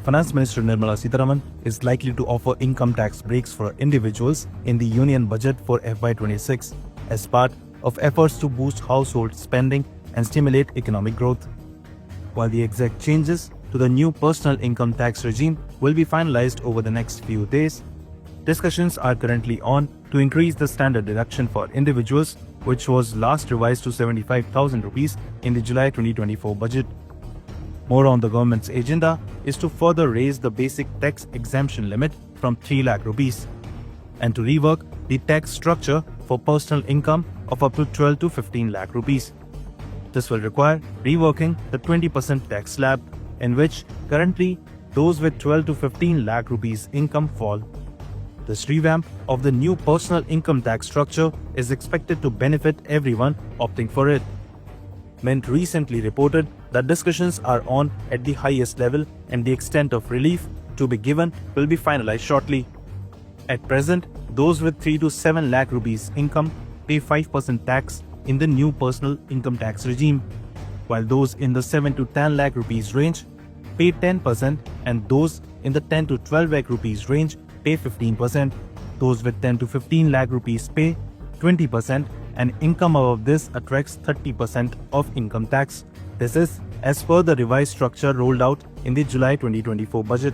Finance Minister Nirmala Sitharaman is likely to offer income tax breaks for individuals in the Union Budget for FY26 as part of efforts to boost household spending and stimulate economic growth. While the exact changes to the new personal income tax regime will be finalized over the next few days, discussions are currently on to increase the standard deduction for individuals, which was last revised to 75,000 rupees in the July 2024 budget. More on the government's agenda is to further raise the basic tax exemption limit from 3 lakh rupees and to rework the tax structure for personal income of up to 12 to 15 lakh rupees. This will require reworking the 20% tax slab in which currently those with 12 to 15 lakh rupees income fall. This revamp of the new personal income tax structure is expected to benefit everyone opting for it. Mint recently reported that discussions are on at the highest level and the extent of relief to be given will be finalized shortly. At present, those with 3 to 7 lakh rupees income pay 5% tax in the new personal income tax regime, while those in the 7 to 10 lakh rupees range pay 10% and those in the 10 to 12 lakh rupees range pay 15%. Those with 10 to 15 lakh rupees pay 20% and income above this attracts 30% of income tax. This is as per the revised structure rolled out in the July 2024 budget.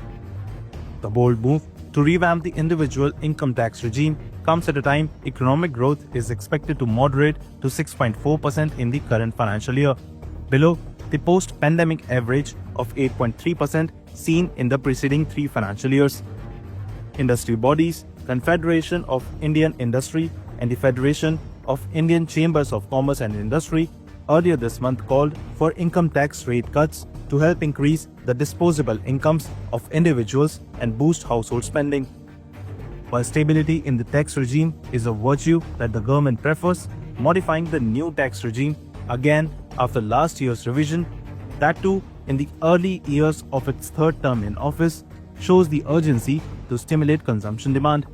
The bold move to revamp the individual income tax regime comes at a time economic growth is expected to moderate to 6.4% in the current financial year, below the post-pandemic average of 8.3% seen in the preceding 3 financial years. Industry bodies, Confederation of Indian Industry and the Federation of Indian Chambers of Commerce and Industry earlier this month called for income tax rate cuts to help increase the disposable incomes of individuals and boost household spending. While stability in the tax regime is a virtue that the government prefers, modifying the new tax regime again after last year's revision, that too in the early years of its 3rd term in office, shows the urgency to stimulate consumption demand.